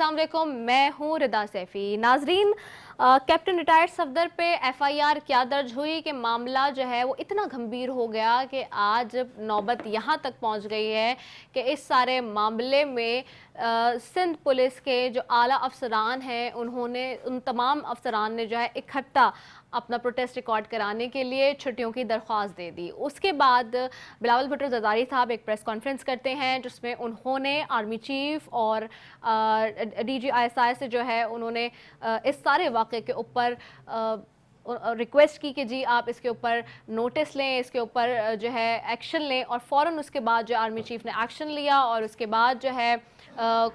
अस्सलाम वालेकुम, मैं हूँ रिदा सैफी। नाजरीन, कैप्टन रिटायर्ड सफदर पे एफआईआर क्या दर्ज हुई कि मामला जो है वो इतना गंभीर हो गया कि आज नौबत यहाँ तक पहुँच गई है कि इस सारे मामले में सिंध पुलिस के जो आला अफसरान हैं उन्होंने उन तमाम अफसरान ने जो है इकट्ठा अपना प्रोटेस्ट रिकॉर्ड कराने के लिए छुट्टियों की दरख्वास्त दे दी। उसके बाद बिलावल भुट्टो जरदारी साहब एक प्रेस कॉन्फ्रेंस करते हैं जिसमें उन्होंने आर्मी चीफ और DGISI से जो है उन्होंने इस सारे वाक़े के ऊपर रिक्वेस्ट की कि जी आप इसके ऊपर नोटिस लें, इसके ऊपर जो है एक्शन लें, और फ़ौरन उसके बाद जो आर्मी चीफ ने एक्शन लिया और उसके बाद जो है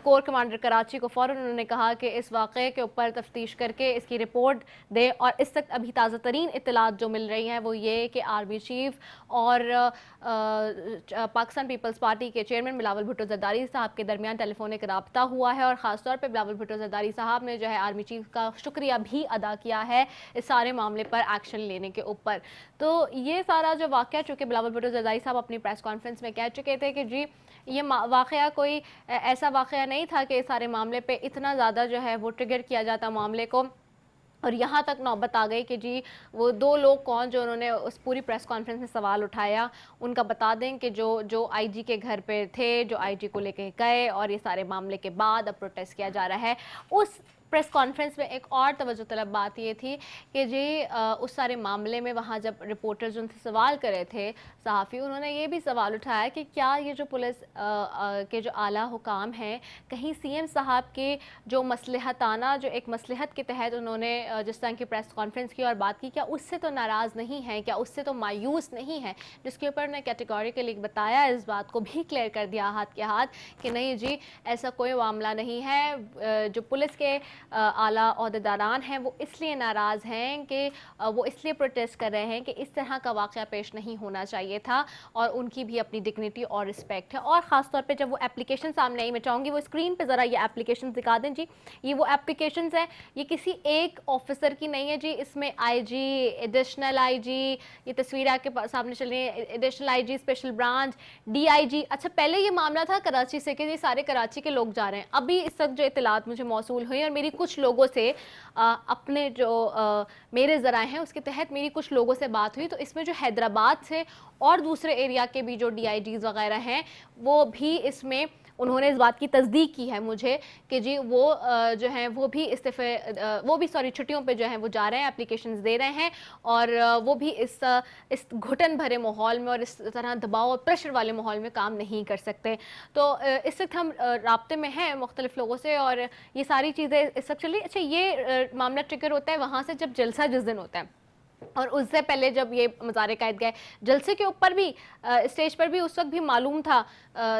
कोर कमांडर कराची को फ़ौरन उन्होंने कहा कि इस वाक़े के ऊपर तफ्तीश करके इसकी रिपोर्ट दे। और इस वक्त अभी ताज़ा तरीन इत्तलात जो मिल रही हैं वो ये कि आर्मी चीफ और पाकिस्तान पीपल्स पार्टी के चेयरमैन बिलावल भुट्टो जरदारी साहब के दरमियान टेलीफोनिक रब्ता हुआ है और ख़ास तौर पर बिलावल भुट्टो जरदारी साहब ने जो है आर्मी चीफ का शुक्रिया भी अदा किया है इस सारे मामले पर एक्शन लेने के ऊपर। तो ये सारा जो वाक़या, चूँकि बिलावल भुट्टो जरदारी साहब अपनी प्रेस कॉन्फ्रेंस में कह चुके थे कि जी ये वाक़या कोई ऐसा वाक़या नहीं था कि इस सारे मामले पे इतना ज़्यादा जो है वो ट्रिगर किया जाता मामले को, और यहाँ तक नौबत आ गई कि जी वो दो लोग कौन जो उन्होंने उस पूरी प्रेस कॉन्फ्रेंस में सवाल उठाया उनका बता दें कि जो आईजी के घर पे थे, जो आईजी को लेके गए और ये सारे मामले के बाद अब प्रोटेस्ट किया जा रहा है। उस प्रेस कॉन्फ्रेंस में एक और तवज्जो तलब बात ये थी कि जी उस सारे मामले में वहाँ जब रिपोर्टर्स उनसे सवाल करे थे सहाफ़ी, उन्होंने ये भी सवाल उठाया कि क्या ये जो पुलिस के जो आला हुकाम हैं कहीं सीएम साहब के जो मसलहताना जो एक मसलहत के तहत उन्होंने जिस तरह की प्रेस कॉन्फ्रेंस की और बात की, क्या उससे तो नाराज़ नहीं हैं, क्या उससे तो मायूस नहीं हैं, जिसके ऊपर उन्होंने कैटेगोरिकली बताया, इस बात को भी क्लियर कर दिया हाथ के हाथ कि नहीं जी ऐसा कोई मामला नहीं है। जो पुलिस के आला ओहदेदारान हैं वो इसलिए नाराज़ हैं कि वो इसलिए प्रोटेस्ट कर रहे हैं कि इस तरह का वाक़या पेश नहीं होना चाहिए था और उनकी भी अपनी डिग्निटी और रिस्पेक्ट है। और ख़ास तौर पे जब वो एप्लीकेशन सामने आई, मैं चाहूँगी वो स्क्रीन पे ज़रा ये एप्लीकेशन दिखा दें जी। ये वो एप्लीकेशन है, ये किसी एक ऑफिसर की नहीं है जी, इसमें IG, एडिशनल IG, ये तस्वीर आपके सामने चल रही है, additional IG, special branch, DIG। अच्छा, पहले ये मामला था कराची से कि ये सारे कराची के लोग जा रहे हैं। अभी इस वक्त जो इत्तलात मुझे मौसूल हुई और मेरी कुछ लोगों से अपने जो मेरे ज़राए हैं उसके तहत मेरी कुछ लोगों से बात हुई, तो इसमें जो हैदराबाद से और दूसरे एरिया के भी जो DIGs वगैरह हैं वो भी इसमें उन्होंने इस बात की तस्दीक की है मुझे कि जी वो जो हैं वो भी छुट्टियों पे जो हैं वो जा रहे हैं, एप्लीकेशंस दे रहे हैं और वो भी इस घुटन भरे माहौल में और इस तरह दबाव और प्रेशर वाले माहौल में काम नहीं कर सकते। तो इस वक्त हम राब्ते में हैं मुख्तलिफ लोगों से और ये सारी चीज़ें इस वक्त चल रही। अच्छा, ये मामला ट्रिगर होता है वहाँ से जब जलसा जिस दिन होता है, और उससे पहले जब ये मज़ारे कायद गए जलसे के ऊपर भी स्टेज पर भी उस वक्त भी मालूम था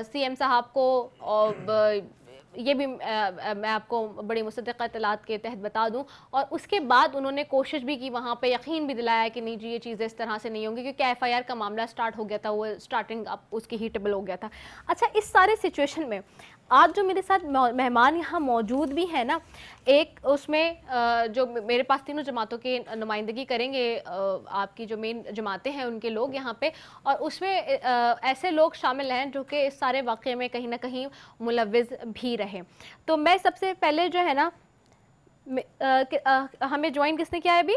CM साहब को, और ये भी मैं आपको बड़ी मुसद्दक़ा इत्तलात के तहत बता दूं, और उसके बाद उन्होंने कोशिश भी की, वहाँ पे यकीन भी दिलाया कि नहीं जी ये चीज़ें इस तरह से नहीं होंगी, क्योंकि FIR का मामला स्टार्ट हो गया था, वो स्टार्टिंग अब उसकी हीटेबल हो गया था। अच्छा, इस सारे सिचुएशन में आज जो मेरे साथ मेहमान यहाँ मौजूद भी है ना, एक उसमें जो मेरे पास तीनों जमातों की नुमाइंदगी करेंगे, आपकी जो मेन जमातें हैं उनके लोग यहाँ पे, और उसमें ऐसे लोग शामिल हैं जो कि इस सारे वाक़े में कहीं ना कहीं मुलव्विज़ भी रहे। तो मैं सबसे पहले जो है ना हमें ज्वाइन किसने किया है अभी?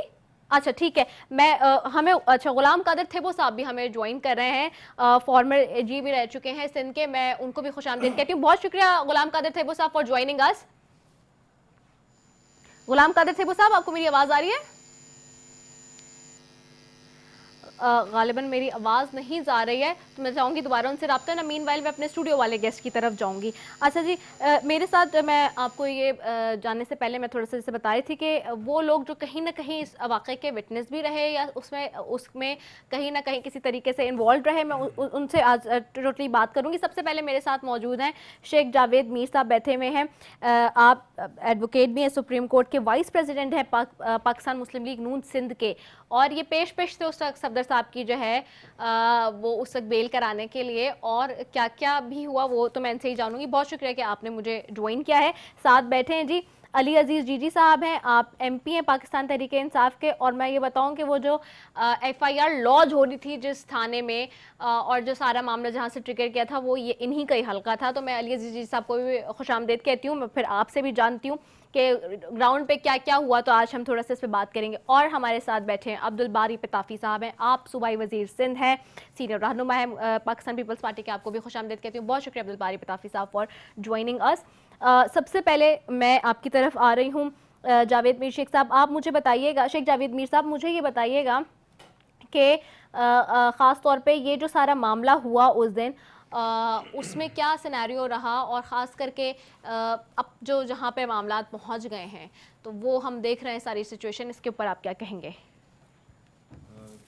अच्छा ठीक है, मैं हमें अच्छा गुलाम कादिर थेबो साहब भी हमें ज्वाइन कर रहे हैं, फॉर्मर AG भी रह चुके हैं सिंध के, मैं उनको भी खुशामदीद कहती हूँ। बहुत शुक्रिया गुलाम कादिर थेबो साहब फॉर ज्वाइनिंग अस। गुलाम कादिर थेबो साहब, आपको मेरी आवाज़ आ रही है? गालिबन मेरी आवाज़ नहीं जा रही है, तो मैं चाहूँगी दोबारा उनसे रब्ता ना, मीनवाइल मैं अपने स्टूडियो वाले गेस्ट की तरफ जाऊँगी। अच्छा जी, मेरे साथ मैं आपको ये जानने से पहले मैं थोड़ा सा जैसे बता रही थी कि वो लोग जो कहीं ना कहीं इस वाक़े के विटनेस भी रहे या उसमें कहीं ना कहीं किसी तरीके से इन्वॉल्व रहे, मैं उनसे आज टोटली बात करूँगी। सबसे पहले मेरे साथ मौजूद हैं शेख जावेद मीर साहब, बैठे हुए हैं। आप एडवोकेट भी हैं, सुप्रीम कोर्ट के वाइस प्रेसिडेंट हैं पाकिस्तान मुस्लिम लीग नून सिंध के, और ये पेश थे उस वक्त सफदर साहब की जो है वो उस वक्त बेल कराने के लिए, और क्या क्या भी हुआ वो तो मैं इनसे ही जानूंगी। बहुत शुक्रिया कि आपने मुझे ज्वाइन किया है। साथ बैठे हैं जी अली अजीज़ जीजी साहब हैं, आप एमपी हैं पाकिस्तान तहरीक इंसाफ के, और मैं ये बताऊं कि वो जो एफआईआर लॉन्च हो रही थी जिस थाने में और जो सारा मामला जहां से ट्रिगर किया था वो ये इन्हीं का ही हल्का था। तो मैं अली अजीज़ जीजी साहब को भी खुशामदीद कहती हूँ, मैं फिर आपसे भी जानती हूँ कि ग्राउंड पे क्या क्या हुआ, तो आज हम थोड़ा सा इस पर बात करेंगे। और हमारे साथ बैठे हैं अब्दुल बारी पिताफी साहब हैं, आप सूबाई वजीर सिंध हैं, सीनियर रहनुमा है पाकिस्तान पीपल्स पार्टी के, आपको भी खुशामदीद कहती हूँ। बहुत शुक्रिया अब्दुल बारी पिताफी साहब फॉर ज्वाइनिंग अस। सबसे पहले मैं आपकी तरफ आ रही हूँ जावेद मीर शेख साहब, आप मुझे बताइएगा, शेख जावेद मीर साहब मुझे ये बताइएगा कि ख़ास तौर पे ये जो सारा मामला हुआ उस दिन उसमें क्या सिनेरियो रहा, और ख़ास करके अब जो जहाँ पे मामला पहुँच गए हैं तो वो हम देख रहे हैं सारी सिचुएशन, इसके ऊपर आप क्या कहेंगे?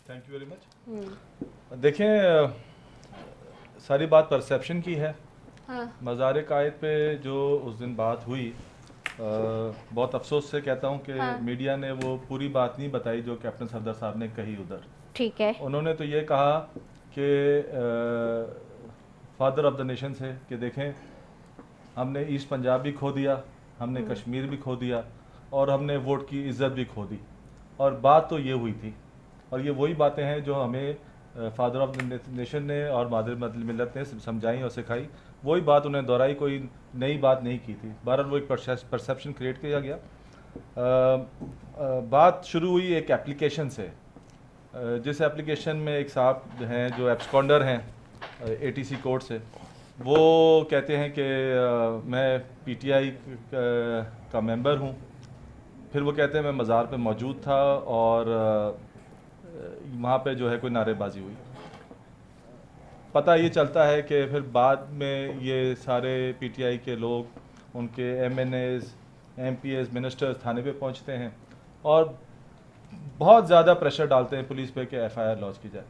Thank you very much. देखें, सारी बात परसेप्शन की है। हाँ। मज़ार कायद पे जो उस दिन बात हुई, बहुत अफसोस से कहता हूँ कि हाँ। मीडिया ने वो पूरी बात नहीं बताई जो कैप्टन सफदर साहब ने कही उधर। ठीक है। उन्होंने तो ये कहा कि फादर ऑफ द नेशन से कि देखें, हमने ईस्ट पंजाब भी खो दिया, हमने कश्मीर भी खो दिया, और हमने वोट की इज्जत भी खो दी। और बात तो ये हुई थी, और ये वही बातें हैं जो हमें फादर ऑफ द नेशन ने और मादर मिल्लत ने समझाई और सिखाई। वही बात उन्हें दोहराई, कोई नई बात नहीं की थी। बहरहाल वो एक परसेप्शन क्रिएट किया गया। बात शुरू हुई एक एप्लीकेशन से, जिस एप्लीकेशन में एक साहब हैं जो एब्सकॉन्डर हैं एटीसी कोर्ट से, वो कहते हैं कि मैं पीटीआई का मेंबर हूँ। फिर वो कहते हैं मैं मज़ार पे मौजूद था और वहाँ पे जो है कोई नारेबाजी हुई। पता ये चलता है कि फिर बाद में ये सारे पीटीआई के लोग, उनके एमएनएज, एमपीएस, मिनिस्टर्स थाने पे पहुँचते हैं और बहुत ज़्यादा प्रेशर डालते हैं पुलिस पे कि एफआईआर लॉन्च की जाए।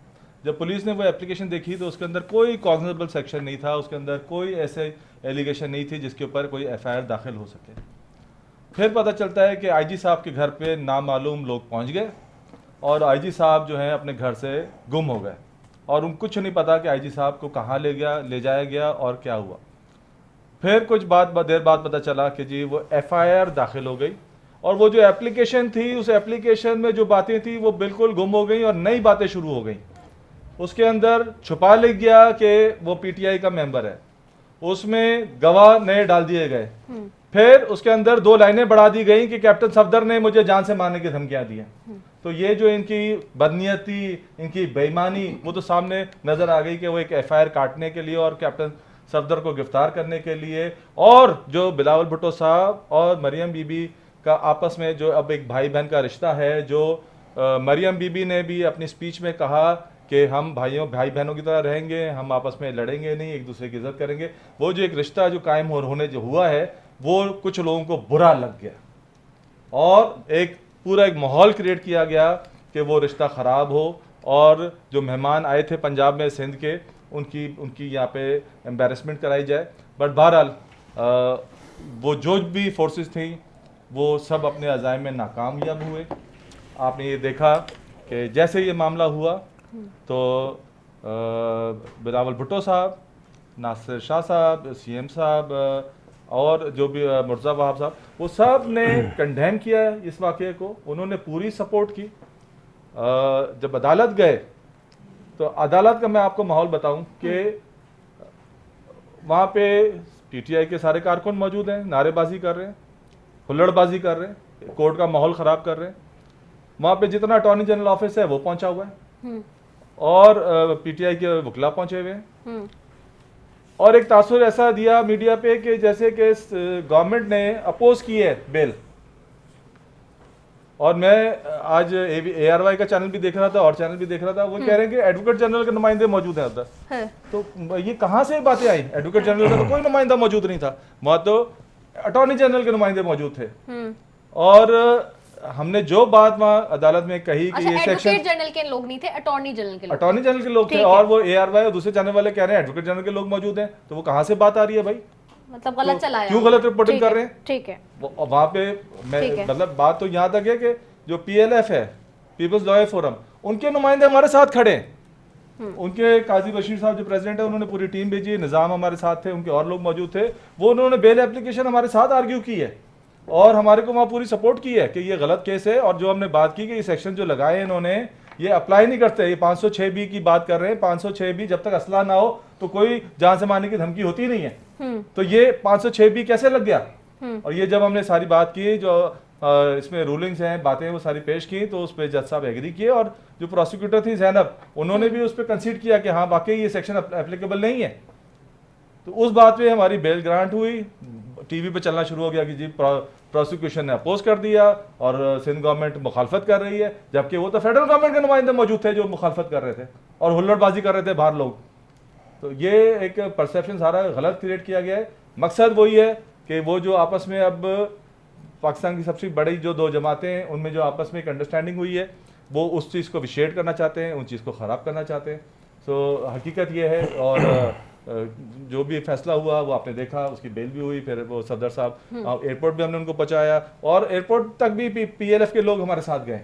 जब पुलिस ने वो एप्लीकेशन देखी तो उसके अंदर कोई कॉग्निजेबल सेक्शन नहीं था, उसके अंदर कोई ऐसे एलिगेशन नहीं थी जिसके ऊपर कोई एफआईआर दाखिल हो सके। फिर पता चलता है कि आईजी साहब के घर पे नामालूम लोग पहुंच गए और आईजी साहब जो हैं अपने घर से गुम हो गए, और उनको कुछ नहीं पता कि आईजी साहब को कहाँ ले जाया गया और क्या हुआ। फिर कुछ देर बाद पता चला कि जी वो एफआईआर दाखिल हो गई, और वो जो एप्लीकेशन थी उस एप्लीकेशन में जो बातें थी वो बिल्कुल गुम हो गई और नई बातें शुरू हो गई। उसके अंदर छुपा लिख गया कि वो पीटीआई का मेंबर है, उसमें गवाह नए डाल दिए गए। फिर उसके अंदर 2 लाइनें बढ़ा दी गई कि कैप्टन सफदर ने मुझे जान से मारने की धमकियां दी हैं। तो ये जो इनकी बदनीयती, इनकी बेईमानी, वो तो सामने नजर आ गई कि वो एक एफआईआर काटने के लिए और कैप्टन सफदर को गिरफ्तार करने के लिए, और जो बिलावल भुट्टो साहब और मरियम बीबी का आपस में जो अब एक भाई बहन का रिश्ता है, जो मरियम बीबी ने भी अपनी स्पीच में कहा कि हम भाई बहनों की तरह रहेंगे, हम आपस में लड़ेंगे नहीं, एक दूसरे की इज्जत करेंगे। वो जो एक रिश्ता जो कायम होने जो हुआ है वो कुछ लोगों को बुरा लग गया और एक पूरा एक माहौल क्रिएट किया गया कि वो रिश्ता ख़राब हो, और जो मेहमान आए थे पंजाब में सिंध के उनकी यहाँ पे एम्बेरसमेंट कराई जाए। बट बहरहाल वो जो भी फोर्सेस थी वो सब अपने अज़ाइम में नाकामयाब हुए। आपने ये देखा कि जैसे ये मामला हुआ तो बिलावल भुट्टो साहब, नासिर शाह साहब, सीएम साहब और जो भी मुर्जा वहाब साहब, वो सब ने कंडेम किया इस वाक़े को, उन्होंने पूरी सपोर्ट की। जब अदालत गए तो अदालत का मैं आपको माहौल बताऊं कि वहाँ पे पीटीआई के सारे कारकुन मौजूद हैं, नारेबाजी कर रहे हैं, हुल्लड़बाजी कर रहे हैं, कोर्ट का माहौल ख़राब कर रहे हैं। वहाँ पे जितना अटॉर्नी जनरल ऑफिस है वो पहुंचा हुआ है और पीटीआई के वकला पहुंचे हुए हैं, और एक तासुर ऐसा दिया मीडिया पे कि जैसे कि गवर्नमेंट ने अपोज की है बिल। और मैं आज ARY का चैनल भी देख रहा था और चैनल भी देख रहा था, वो कह रहे हैं कि एडवोकेट जनरल के नुमाइंदे मौजूद हैं उधर। तो ये कहाँ से बातें आई? एडवोकेट जनरल का तो कोई नुमाइंदा मौजूद नहीं था, वहाँ तो अटॉर्नी जनरल के नुमाइंदे मौजूद थे। और हमने जो बात वहाँ अदालत में कही कि ये सेक्शन एडवोकेट जनरल के लोग नहीं थे, अटॉर्नी जनरल के लोग थे, और वो ARY और दूसरे चैनल वाले कह रहे हैं एडवोकेट जनरल के लोग मौजूद हैं। तो वो कहाँ से बात आ रही है भाई? मतलब गलत तो चलाया, क्यों गलत रिपोर्टिंग कर रहे हैं? ठीक है। वहाँ पे मैं मतलब बात तो यहाँ तक है कि जो PLF है, पीपल्स लॉयर फोरम, उनके नुमाइंदे हमारे साथ खड़े हैं। उनके काजी बशीर साहब जो प्रेसिडेंट है, उन्होंने पूरी टीम भेजी, निज़ाम हमारे साथ थे, उनके और लोग मौजूद थे, वो उन्होंने बेल एप्लीकेशन हमारे साथ आर्ग्यू की है। और हमारे को वहाँ पूरी सपोर्ट की है कि ये गलत केस है। और जो हमने बात की कि ये सेक्शन जो लगाए हैं इन्होंने, ये अप्लाई नहीं करते। ये 506 बी की बात कर रहे हैं। 506 बी जब तक असला ना हो तो कोई जान से मारने की धमकी होती ही नहीं है। तो ये 506 बी कैसे लग गया? और ये जब हमने सारी बात की, जो इसमें रूलिंग्स हैं, बातें वो सारी पेश की, तो उस पर जज साहब एग्री किए। और जो प्रोसिक्यूटर थी जैनब, उन्होंने भी उस पर कंसीड किया कि हाँ वाकई ये सेक्शन एप्लीकेबल नहीं है। तो उस बात पे हमारी बेल ग्रांट हुई। टीवी पे चलना शुरू हो गया कि जी प्रोसिक्यूशन ने अपोज कर दिया और सिंध गवर्नमेंट मुखालफत कर रही है, जबकि वो तो फेडरल गवर्नमेंट के नुमाइंदे मौजूद थे जो मुखालफत कर रहे थे और हुल्लड़बाजी कर रहे थे बाहर लोग। तो ये एक परसेप्शन सारा गलत क्रिएट किया गया है। मकसद वही है कि वो जो आपस में अब पाकिस्तान की सबसे बड़ी जो दो जमातें हैं, उनमें जो आपस में एक अंडरस्टैंडिंग हुई है, वो उस चीज़ को विशेड करना चाहते हैं, उन चीज़ को ख़राब करना चाहते हैं। सो हकीकत ये है। और जो भी फैसला हुआ वो आपने देखा, उसकी बेल भी हुई। फिर वो सदर साहब एयरपोर्ट भी हमने उनको पहुंचाया और एयरपोर्ट तक भी PLF के लोग हमारे साथ गए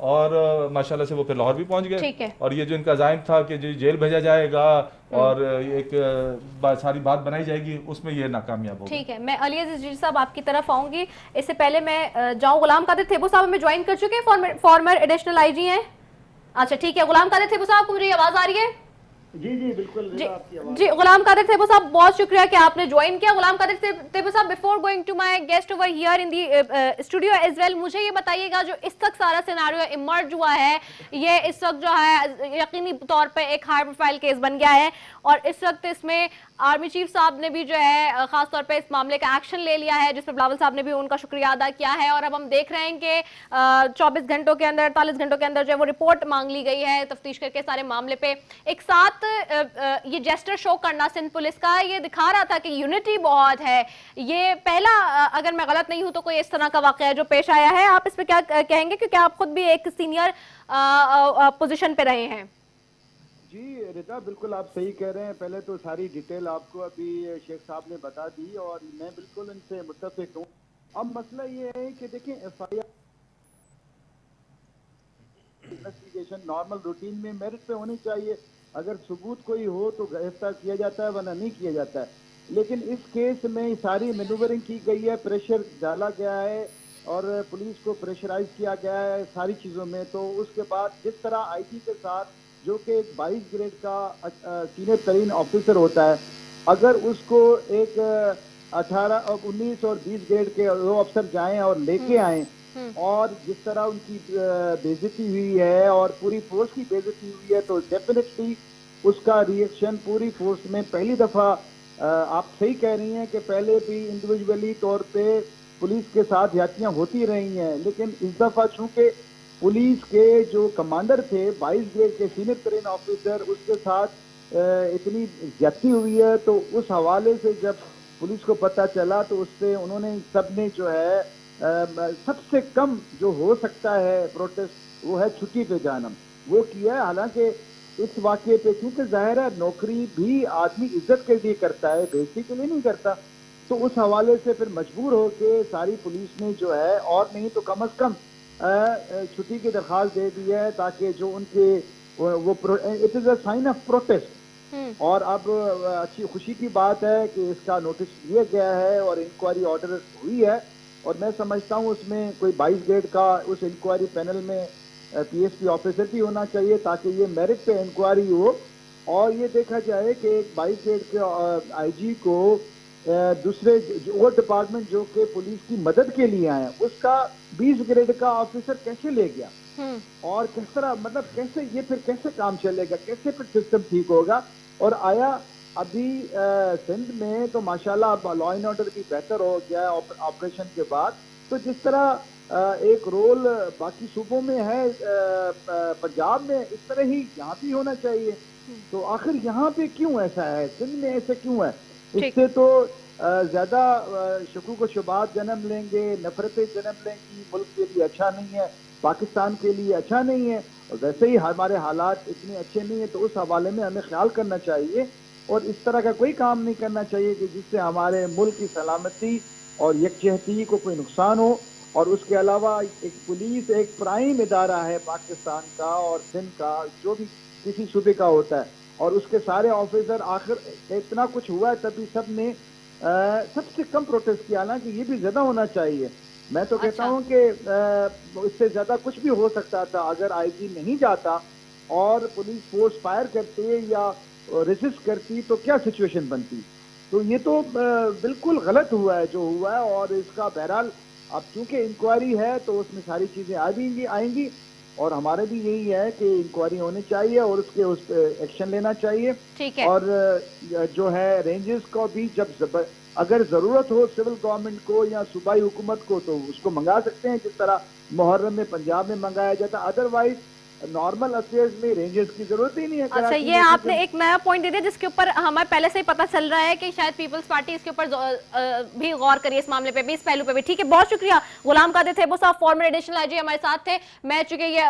और माशाल्लाह से वो फिर लाहौर भी पहुंच गए। और ये जो इनका जायम था कि जी जेल भेजा जाएगा और एक सारी बात बनाई जाएगी, उसमें ये नाकामयाब हो गया। ठीक है, मैं अली अजीज साहब आपकी तरफ आऊंगी। इससे पहले मैं जाऊं, गुलाम कादिर थेबो साहब हमें ज्वाइन कर चुके हैं, फॉर्मर एडिशनल आईजी हैं। अच्छा ठीक है, गुलाम कादिर थेबो साहब को मेरी आवाज आ रही है? जी बिल्कुल आपकी आवाज। जी गुलाम कादिर थेबो साहब, बहुत शुक्रिया कि आपने ज्वाइन किया। गुलाम Qadir Thebo sahab, before going to my guest over here in the studio as well, मुझे ये बताइएगा जो इस तक सारा सिनेरियो इमर्ज हुआ है, ये इस वक्त जो है यकीनी तौर पे एक हाई प्रोफाइल केस बन गया है और इस वक्त इसमें आर्मी चीफ साहब ने भी जो है खास तौर पे इस मामले का एक्शन ले लिया है, जिस पर बिलावल साहब ने भी उनका शुक्रिया अदा किया है। और अब हम देख रहे हैं कि 24 घंटों के अंदर, 48 घंटों के अंदर जो है वो रिपोर्ट मांग ली गई है तफ्तीश करके सारे मामले पे। एक साथ ये जेस्टर शो करना सिंध पुलिस का, ये दिखा रहा था कि यूनिटी बहुत है। ये पहला, अगर मैं गलत नहीं हूं तो कोई इस तरह का वाकया जो पेश आया है, आप इस पे क्या कहेंगे, क्योंकि आप खुद भी एक सीनियर पोजीशन पे रहे हैं। जी रिता, बिल्कुल आप सही कह रहे हैं। पहले तो सारी डिटेल आपको अभी शेख साहब ने बता दी और मैं बिल्कुल इनसे मुत्तफिक हूँ। अब मसला ये है कि देखें, FIR इन्वेस्टिगेशन नॉर्मल रूटीन में मेरिट पे होनी चाहिए। अगर सबूत कोई हो तो गिरफ्तार किया जाता है, वरना नहीं किया जाता है। लेकिन इस केस में सारी मैनूवरिंग की गई है, प्रेशर डाला गया है और पुलिस को प्रेशराइज किया गया है सारी चीज़ों में। तो उसके बाद जिस तरह IG के साथ, जो कि एक 22 ग्रेड का सीनियर तरीन ऑफिसर होता है, अगर उसको एक 18 और 19 और 20 ग्रेड के दो अफसर जाएं और लेके आए और जिस तरह उनकी बेइज्जती हुई है और पूरी फोर्स की बेइज्जती हुई है, तो डेफिनेटली उसका रिएक्शन पूरी फोर्स में पहली दफ़ा, आप सही कह रही हैं कि पहले भी इंडिविजुअली तौर पे पुलिस के साथ ज्यादतियाँ होती रही हैं, लेकिन इस दफ़ा चूँकि पुलिस के जो कमांडर थे 22 ग्रेड के सीनियर तरीन ऑफिसर, उसके साथ इतनी ज्यादती हुई है, तो उस हवाले से जब पुलिस को पता चला तो उससे उन्होंने सबने जो है सबसे कम जो हो सकता है प्रोटेस्ट, वो है छुट्टी पे जाना, वो किया है। हालांकि इस वाक़े पे क्योंकि जाहिर है नौकरी भी आदमी इज्जत के लिए करता है, बेइज्जती के लिए नहीं करता, तो उस हवाले से फिर मजबूर होके सारी पुलिस ने जो है, और नहीं तो कम अज कम छुट्टी की दरख्वास्त दे दी है, ताकि जो उनके वो it is a sign of protest. और अब अच्छी खुशी की बात है कि इसका नोटिस लिया गया है और इंक्वायरी ऑर्डर हुई है, और मैं समझता हूँ उसमें कोई 22 ग्रेड का उस इंक्वायरी पैनल में PSP ऑफिसर भी होना चाहिए, ताकि ये मेरिट पे इंक्वायरी हो और ये देखा जाए कि एक 22 ग्रेड के IG को दूसरे वो डिपार्टमेंट जो कि पुलिस की मदद के लिए आए, उसका 20 ग्रेड का ऑफिसर कैसे ले गया और किस तरह, मतलब कैसे ये फिर कैसे काम चलेगा, कैसे फिर सिस्टम ठीक होगा। और आया अभी सिंध में तो माशाल्लाह अब लॉ एंड ऑर्डर भी बेहतर हो गया ऑपरेशन के बाद। तो जिस तरह एक रोल बाकी सूबों में है, पंजाब में, इस तरह ही यहाँ भी होना चाहिए। तो आखिर यहाँ पे क्यों ऐसा है, सिंध में ऐसा क्यों है? इससे तो ज्यादा शकूक व शुबात जन्म लेंगे, नफरतें जन्म लेंगी, मुल्क के लिए अच्छा नहीं है, पाकिस्तान के लिए अच्छा नहीं है, और वैसे ही हमारे हालात इतने अच्छे नहीं है। तो उस हवाले में हमें ख्याल करना चाहिए और इस तरह का कोई काम नहीं करना चाहिए कि जिससे हमारे मुल्क की सलामती और यकजहती को कोई नुकसान हो। और उसके अलावा एक पुलिस एक प्राइम इदारा है पाकिस्तान का और सिंध का, जो भी किसी सूबे का होता है, और उसके सारे ऑफिसर, आखिर इतना कुछ हुआ है तभी सब ने सबसे कम प्रोटेस्ट किया, हालांकि ये भी ज्यादा होना चाहिए। मैं तो कहता अच्छा। हूँ कि इससे ज्यादा कुछ भी हो सकता था अगर आईजी नहीं जाता और पुलिस फोर्स फायर करते या रेसिस्ट करती तो क्या सिचुएशन बनती। तो ये तो बिल्कुल गलत हुआ है जो हुआ है, और इसका बहरहाल अब चूंकि इंक्वायरी है तो उसमें सारी चीजें आएंगी और हमारे भी यही है कि इंक्वायरी होनी चाहिए और उस पर एक्शन लेना चाहिए। ठीक है। और जो है रेंजेस को भी जब अगर जरूरत हो सिविल गवर्नमेंट को या सूबाई हुकूमत को तो उसको मंगा सकते हैं, जिस तरह मुहर्रम में पंजाब में मंगाया जाता। अदरवाइज नॉर्मल अफेयर्स में रेंजेस की जरूरत ही नहीं है। अच्छा, कराची ये में आपने एक नया पॉइंट दे दिया जिसके ऊपर हमें पहले से ही पता चल रहा है कि शायद पीपल्स पार्टी इसके ऊपर भी गौर करिए, इस मामले पे भी, इस पहलू पे भी। ठीक है, बहुत शुक्रिया गुलाम कादिर थे वो साहब, फॉर्मर एडिशनल आईजी हमारे साथ थे। मैं चूंकि ये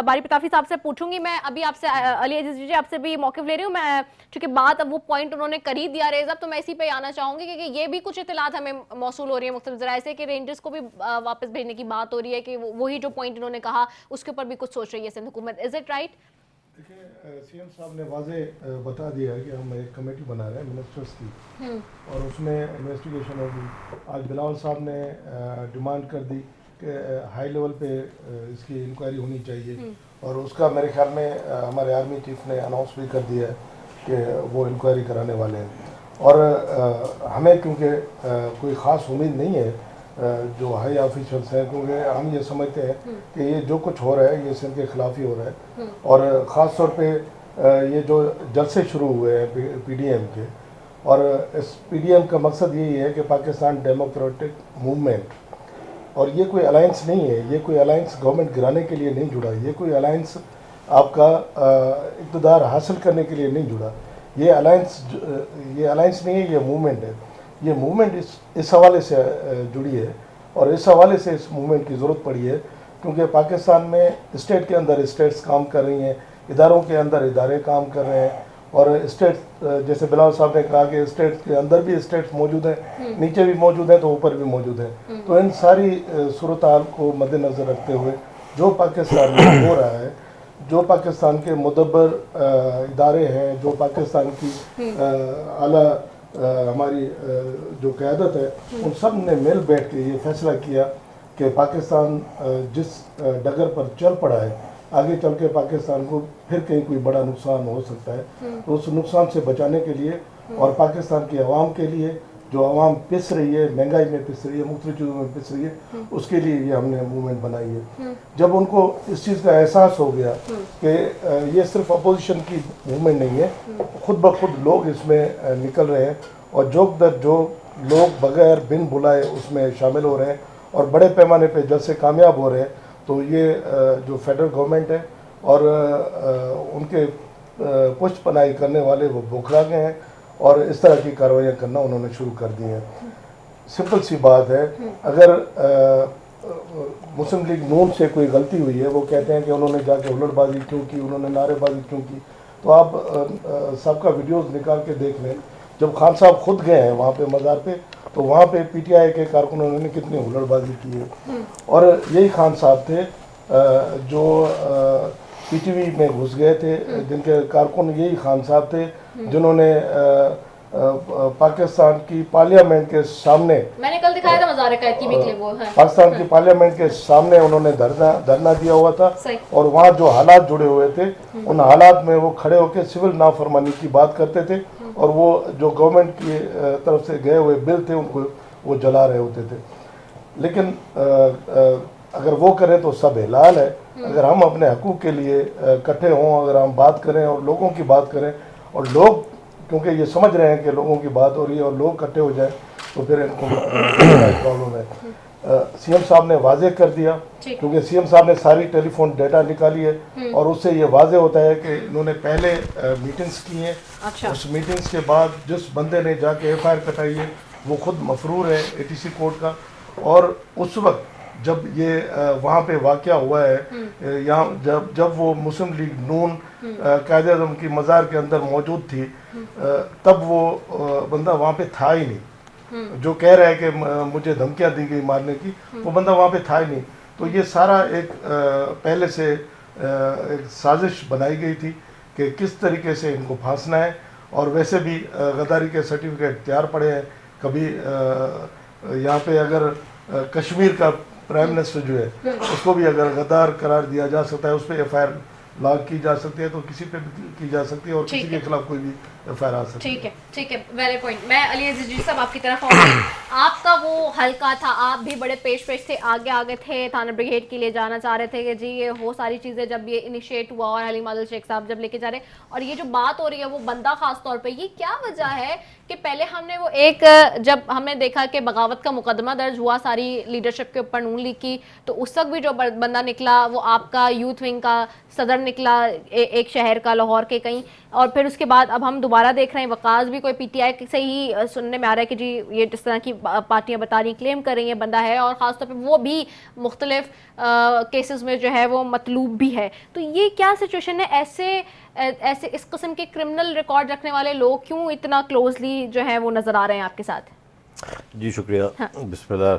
बारी प्रतापी साहब से पूछूंगी, मैं अभी आपसे अली अजीज जी आपसे भी मौक़िफ़ ले रही हूँ। मैं चूंकि बात अब वो पॉइंट उन्होंने कर ही दिया रेज़, अब तो मैं इसी पे आना चाहूंगी क्योंकि ये भी कुछ इत्तलात हमें मौसूल हो रही है मुख्तलिफ ज़राए से कि रेंजर्स को भी वापस भेजने की बात हो रही है कि वही जो पॉइंट उन्होंने कहा उसके ऊपर भी कुछ सोच रही है सिंध हुकूमत। Is it right? देखिए, सीएम साहब ने वाजे बता दिया है कि हम एक कमेटी बना रहे हैं मिनिस्टर्स की, और उसमें इन्वेस्टिगेशन होगी। आज बिलावल साहब ने डिमांड कर दी कि हाई लेवल पे इसकी इंक्वायरी होनी चाहिए, और उसका मेरे ख्याल में हमारे आर्मी चीफ ने अनाउंस भी कर दिया है कि वो इंक्वायरी कराने वाले हैं। और हमें क्योंकि कोई ख़ास उम्मीद नहीं है जो हाई ऑफिशियल्स हैं, क्योंकि हम ये समझते हैं कि ये जो कुछ हो रहा है ये सिंध के खिलाफ ही हो रहा है। और ख़ास तौर पे ये जो जलसे शुरू हुए हैं पीडीएम के, और इस पीडीएम का मकसद यही है कि पाकिस्तान डेमोक्रेटिक मूवमेंट, और ये कोई अलायंस नहीं है, ये कोई अलायंस गवर्नमेंट गिराने के लिए नहीं जुड़ा, ये कोई अलायंस आपका इक़्तिदार हासिल करने के लिए नहीं जुड़ा। ये अलायंस नहीं है, ये मूवमेंट है। ये मूवमेंट इस हवाले से जुड़ी है, और इस हवाले से इस मूवमेंट की ज़रूरत पड़ी है क्योंकि पाकिस्तान में स्टेट के अंदर स्टेट्स काम कर रही हैं, इदारों के अंदर इदारे काम कर रहे हैं, और स्टेट जैसे बिलावल साहब ने कहा कि स्टेट के अंदर भी स्टेट्स मौजूद हैं, नीचे भी मौजूद हैं, तो ऊपर भी मौजूद हैं। तो इन सारी सूरत हाल को मद्देनज़र रखते हुए जो पाकिस्तान में हो रहा है, जो पाकिस्तान के मुदब्बर इदारे हैं, जो पाकिस्तान की आला हमारी जो क़यादत है, उन सब ने मिल बैठ के ये फैसला किया कि पाकिस्तान जिस डगर पर चल पड़ा है, आगे चल के पाकिस्तान को फिर कहीं कोई बड़ा नुकसान हो सकता है। तो उस नुकसान से बचाने के लिए और पाकिस्तान की आवाम के लिए, जो आवाम पिस रही है, महंगाई में पिस रही है, मुख्तलिफ चीज़ों में पिस रही है, उसके लिए ये हमने मूवमेंट बनाई है। जब उनको इस चीज़ का एहसास हो गया कि ये सिर्फ अपोजिशन की मूवमेंट नहीं है, खुद ब खुद लोग इसमें निकल रहे हैं, और जो लोग बगैर बिन बुलाए उसमें शामिल हो रहे हैं और बड़े पैमाने पे जलसे कामयाब हो रहे हैं, तो ये जो फेडरल गवर्नमेंट है और उनके पुष्ट पनाही करने वाले वो बोखला गए हैं, और इस तरह की कार्रवाइयाँ करना उन्होंने शुरू कर दी हैं। सिंपल सी बात है, अगर मुस्लिम लीग नून से कोई गलती हुई है, वो कहते हैं कि उन्होंने जाके हुल्लड़बाजी क्यों की, उन्होंने नारेबाजी क्यों की, तो आप सबका वीडियोस निकाल के देख लें। जब खान साहब खुद गए हैं वहाँ पे मज़ार पे, तो वहाँ पे पीटीआई के कारकुनों ने कितनी हुल्लड़बाजी की है। और यही खान साहब थे जो पीटीवी में घुस गए थे, जिनके कारकुन यही खान साहब थे जिन्होंने पाकिस्तान की पार्लियामेंट के सामने, मैंने कल दिखाया था मज़ार कायद की भी क्लिप, वो है पाकिस्तान की पार्लियामेंट के सामने उन्होंने धरना दिया हुआ था, और वहाँ जो हालात जुड़े हुए थे उन हालात में वो खड़े होकर सिविल नाफरमानी की बात करते थे, और वो जो गवर्नमेंट की तरफ से गए हुए बिल थे उनको वो जला रहे होते थे। लेकिन अगर वो करें तो सब हिलाल है। अगर हम अपने हकूक़ के लिए इकट्ठे हों, अगर हम बात करें और लोगों की बात करें, और लोग क्योंकि ये समझ रहे हैं कि लोगों की बात हो रही है और लोग इकट्ठे हो जाए, तो फिर इनको प्रॉब्लम है। सीएम साहब ने वाजे कर दिया, क्योंकि सीएम साहब ने सारी टेलीफोन डेटा निकाली है, और उससे ये वाजे होता है कि इन्होंने पहले मीटिंग्स की हैं। अच्छा। उस मीटिंग्स के बाद जिस बंदे ने जाके एफआईआर कटाई है वो खुद मफरूर है एटीसी कोर्ट का, और उस वक्त जब ये वहाँ पे वाक़या हुआ है, यहाँ जब वो मुस्लिम लीग नून कायद-ए-आज़म की मज़ार के अंदर मौजूद थी, तब वो बंदा वहाँ पे था ही नहीं। जो कह रहा है कि मुझे धमकियाँ दी गई मारने की, वो बंदा वहाँ पे था ही नहीं। तो ये सारा एक पहले से एक साजिश बनाई गई थी कि किस तरीके से इनको फांसना है, और वैसे भी गद्दारी के सर्टिफिकेट तैयार पड़े हैं, कभी यहाँ पे अगर कश्मीर का प्राइम मिनिस्टर जो है उसको भी अगर गद्दार करार दिया जा सकता है, उस पर FIR लॉग की जा सकती है, तो किसी पे भी की जा सकती है और किसी के खिलाफ कोई भी FIR आ सकती है। ठीक है, वेरी पॉइंट। मैं अली अजीज जी साहब आपकी तरफ आऊंगी। आपका वो हल्का था, आप भी बड़े पेश थे, आगे थे, थाना ब्रिगेड के लिए जाना चाह रहे थे कि जी ये वो सारी चीज़ें जब ये इनिशिएट हुआ और हलीम आदिल शेख साहब जब लेके जा रहे, और ये जो बात हो रही है वो बंदा खास तौर पे, ये क्या वजह है कि पहले हमने वो एक जब हमने देखा कि बगावत का मुकदमा दर्ज हुआ सारी लीडरशिप के ऊपर नून लीग की, तो उस वक्त भी जो बंदा निकला वो आपका यूथ विंग का सदर निकला, एक शहर का, लाहौर के कहीं, और फिर उसके बाद अब हम दोबारा देख रहे हैं वकास भी कोई PTI से ही सुनने में आ रहा है कि जी ये जिस तरह की पार्टियां बता रही क्लेम कर रही हैं बंदा है, और ख़ासतौर पे वो भी मुख्तलिफ केसेस में जो है वो मतलूब भी है। तो ये क्या सिचुएशन है? ऐसे इस किस्म के क्रिमिनल रिकॉर्ड रखने वाले लोग क्यों इतना क्लोजली जो है वो नज़र आ रहे हैं आपके साथ? जी शुक्रिया। हाँ। बिस्मिल्लाह।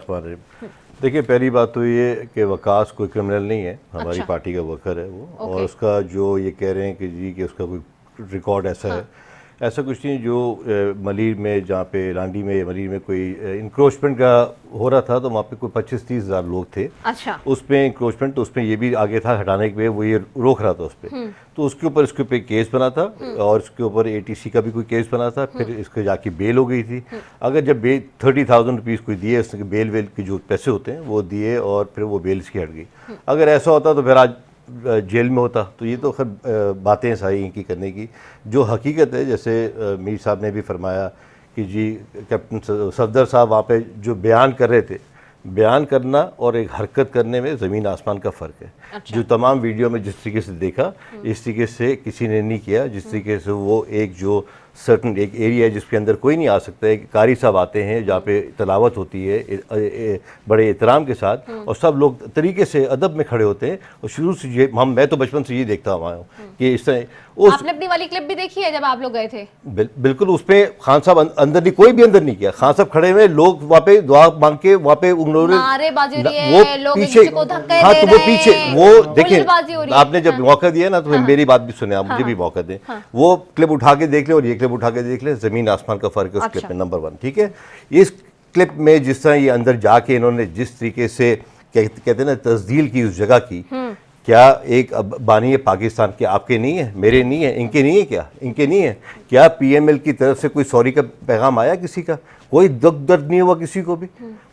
देखिए, पहली बात तो ये कि वकास कोई क्रिमिनल नहीं है, हमारी अच्छा। पार्टी का वर्कर है वो, ओके। और उसका जो ये कह रहे हैं कि जी कि उसका कोई रिकॉर्ड ऐसा है, ऐसा कुछ नहीं। जो मलीर में, जहाँ पे लांडी में, मलीर में कोई इंक्रोचमेंट का हो रहा था, तो वहाँ पे कोई 25-30 हज़ार लोग थे। अच्छा। उसमें इंक्रोचमेंट, तो उसमें ये भी आगे था हटाने के, वो ये रोक रहा था उस पर, तो उसके ऊपर इसके ऊपर केस बना था, और इसके ऊपर ATC का भी कोई केस बना था, फिर इसके जाके बेल हो गई थी। अगर जब 30,000 रुपीज़ कोई दिए, उसके बेल वेल के जो पैसे होते हैं वो दिए, और फिर वो बेल इसकी हट गई। अगर ऐसा होता तो फिर आज जेल में होता। तो ये तो खैर बातें सारी इनकी करने की। जो हकीकत है, जैसे मीर साहब ने भी फरमाया कि जी कैप्टन सफदर साहब वहाँ पे जो बयान कर रहे थे, बयान करना और एक हरकत करने में ज़मीन आसमान का फ़र्क है। अच्छा। जो तमाम वीडियो में जिस तरीके से देखा, इस तरीके से किसी ने नहीं किया, जिस तरीके से वो एक जो सर्टन एक एरिया है जिसके अंदर कोई नहीं आ सकता है, कारी साहब आते हैं जहाँ पे तलावत होती है बड़े एहतराम के साथ, और सब लोग तरीके से अदब में खड़े होते हैं। और शुरू से ये मैं तो बचपन से ये देखता हुआ हूँ कि इस तरह आपने अपनी वाली क्लिप भी देखी है जब आप लोग गए थे? बिल्कुल। उस पर खान साहब अंदर नहीं, कोई भी अंदर नहीं किया। खान साहब खड़े हुए, लोग वहाँ पे दुआ मांग के वहाँ पे उन्होंने नारेबाजी हो रही है, वो लोग एक पीछे, दूसरे को धक्के हाँ दे तो वो रहे पीछे हैं, वो देखिए, हुल्लड़बाजी हो रही है। आपने जब मौका दिया ना, तो मेरी बात भी सुने आप, मुझे भी मौका दें। वो क्लिप उठा के देख लें और ये क्लिप उठा के देख लें, ज़मीन आसमान का फ़र्क है उस क्लिप में, नंबर 1। ठीक है, इस क्लिप में जिस तरह ये अंदर जाके इन्होंने जिस तरीके से कहते हैं ना तस्दील की उस जगह की, क्या एक बानी पाकिस्तान के आपके नहीं है, मेरे नहीं है, इनके नहीं है? क्या इनके नहीं है? क्या PML की तरफ से कोई सॉरी का पैगाम आया किसी का? कोई दुख दर्द नहीं हुआ किसी को भी?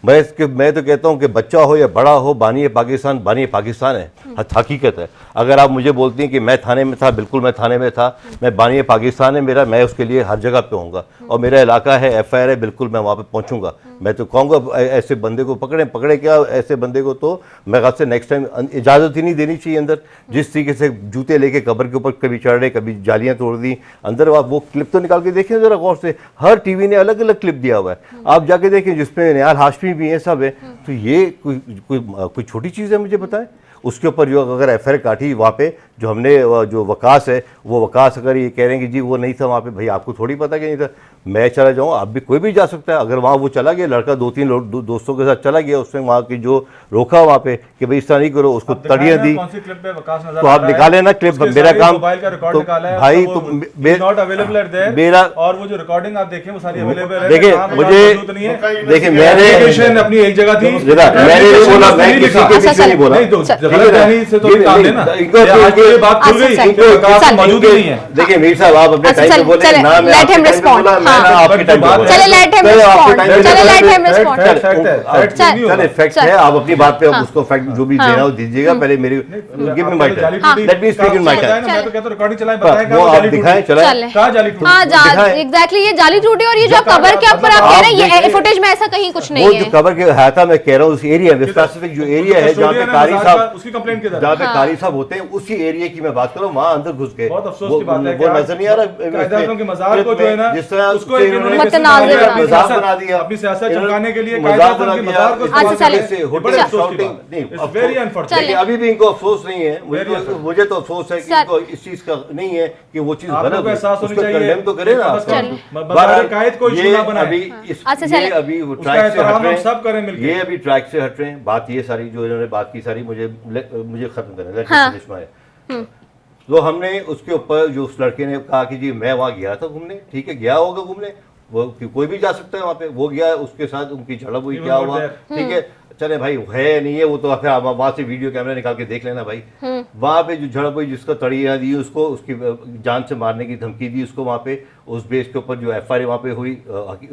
मैं तो कहता हूँ कि बच्चा हो या बड़ा हो, बानी पाकिस्तान है, हकीकत है। अगर आप मुझे बोलती हैं कि मैं थाने में था, बिल्कुल मैं थाने में था, मैं बानी पाकिस्तान है मेरा, मैं उसके लिए हर जगह पे होऊंगा, और मेरा इलाका है, FIR है, बिल्कुल मैं वहाँ पे पहुँचूंगा। मैं तो कहूँगा ऐसे बंदे को पकड़े क्या, ऐसे बंदे को तो मैं से नेक्स्ट टाइम इजाज़त ही नहीं देनी चाहिए अंदर। जिस तरीके से जूते लेके कब्र के ऊपर कभी चढ़ रहे, कभी जालियाँ तोड़ दी अंदर। आप वो क्लिप तो निकाल के देखें ज़रा गौर से, हर TV ने अलग अलग क्लिप दिया हुआ है, आप जाके देखें, जिसमें निहाल हाशमी भी हैं, सब है। तो ये कोई छोटी चीज़ है? मुझे बताएं। उसके ऊपर जो अगर FIR काटी वहाँ पे, जो हमने जो वकास है, वो वकास अगर ये कह रहे हैं कि जी वो नहीं था वहाँ पे, भाई आपको थोड़ी पता कि नहीं था? मैं चला जाऊँ, आप भी, कोई भी जा सकता है। अगर वहाँ वो चला गया, लड़का 2-3 दोस्तों के साथ चला गया, उसने वहाँ की जो रोका वहाँ पे कि भाई इस तरह नहीं करो, उसको तड़ियाँ दी, तो आप निकाले ना क्लिप। मेरा काम तो भाई, तो मेरा, और वो जो रिकॉर्डिंग आप देखें वो सारी अवेलेबल है। देखिए मुझे, देखिए मैंने अपनी एक जगह थी, मैंने नहीं बोला, मैं किसी के पीछे नहीं बोला। देखिए मीर साहब, आप अपने टाइम पे बोले ना, मैं आपके टाइम पे बोला, मैं आपके टाइम पे बोला। चले फैक्ट है, आप अपनी बात पे उसको फैक्ट जो भी देना हो दीजिएगा। पहले मेरी give me my time, let me speak in my time. मैं तो कहता हूं रिकॉर्डिंग चलाएं, बताएं वो आप दिखाएं, चलाएं। कहां जाली टूटी? हाँ एग्जैक्टली, ये जाली टूटी। और ये जो कबर के ऊपर आप कह रहे हैं, ये फुटेज में ऐसा कहीं कुछ नहीं वो है। जो कवर के है था, मैं कह रहा हूँ उस एरिया में, स्पेसिफिक जो एरिया है जहाँ पे कारी साहब, उसकी कंप्लेंट किधर? जहाँ पे कारी साहब होते हैं, उसी एरिया की मैं बात कर रहा हूँ। वहाँ अंदर घुस गए, बहुत अफसोस की बात है वो नजर नहीं आ रहा के मज़ार को जो है ना, जिस तरह उसको इन्होंने मतनाज़िर मजाक बना दिया, अपनी सियासत चमकाने के लिए मजाक बना दिया। चलिए, अभी भी इनको अफसोस नहीं है। मुझे तो अफसोस है कि इनको इस चीज का नहीं है कि वो चीज गलत है, उसको कंडेम तो करे ना। ये अभी ट्रैक से हट रहे हैं, ये अभी ट्रैक से हट रहे हैं। बात ये सारी जो इन्होंने बात की सारी मुझे खत्म करना। तो हमने उसके ऊपर जो उस लड़के ने कहा कि जी मैं वहाँ गया था घूमने, ठीक है गया होगा घूमने, वो कोई भी जा सकता है वहाँ पे, वो गया, उसके साथ उनकी झड़प हुई, Even क्या not हुआ, there. ठीक है, चले भाई है नहीं है वो तो फिर आप वहाँ से वीडियो कैमरा निकाल के देख लेना भाई। वहाँ पे जो झड़प हुई, जिसका तड़िया दी उसको, उसकी जान से मारने की धमकी दी उसको, वहाँ पे उस बेस के ऊपर जो FIR वहाँ पे हुई,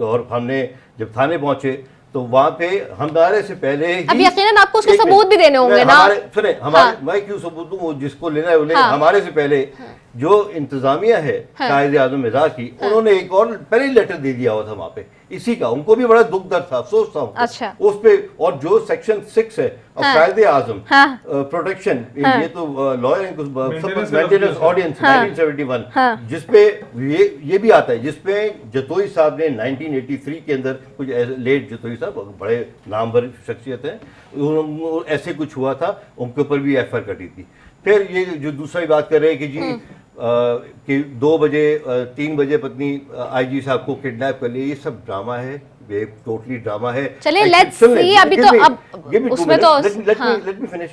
और हमने जब थाने पहुंचे तो वहाँ पे हमारे से पहले ही, अब यकीनन आपको उसके एक मिनट, सबूत भी देने होंगे ना। सुने हमारे, मैं क्यों सबूत दूं, वो जिसको लेना है वो ले, हमारे से पहले जो इंतजामिया है कायदे आज़म इदारा की, उन्होंने एक और पहले लेटर दे दिया हुआ था वहाँ पे इसी का, उनको भी बड़ा दुख दर्द था, अफसोस था उनको। अच्छा। उस पे, और जो सेक्शन 6 है और कायदे आज़म प्रोटेक्शन, ये तो लॉयर मेंटेनेंस ऑडियंस 1971, जिसपे ये भी आता है, जिसपे जतोई साहब ने 1983 के अंदर कुछ लेट जतोई साहब बड़े नामवर शख्सियत हैं, ऐसे कुछ हुआ था, उनके ऊपर भी FIR कटी थी। फिर ये जो दूसरी बात कर रहे हैं कि जी कि 2 बजे 3 बजे पत्नी IG साहब को किडनैप कर लिया, ये सब ड्रामा है, ये टोटली ड्रामा है। चलिए लेट्स सी, अभी तो अब उसमें तो लेट मी फिनिश।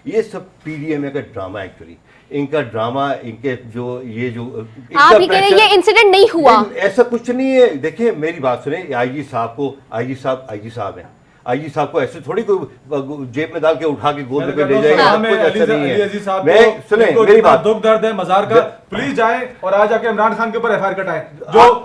ये सब PDMA का ड्रामा एक्चुअली, इनका ड्रामा, इनके जो ये जो आप ये कह रहे हैं ये इंसिडेंट नहीं हुआ, ऐसा कुछ नहीं है। देखिए मेरी बात सुने, IG साहब को, IG साहब है, IG साहब को ऐसे थोड़ी कोई जेब में डाल के उठा के गोद पे ले जाएगा, कुछ ऐसा नहीं है। मैं सुने मेरी बात, दुख दर्द है मजार का, प्लीज जाए और आज आके इमरान खान के ऊपर FIR कटाए,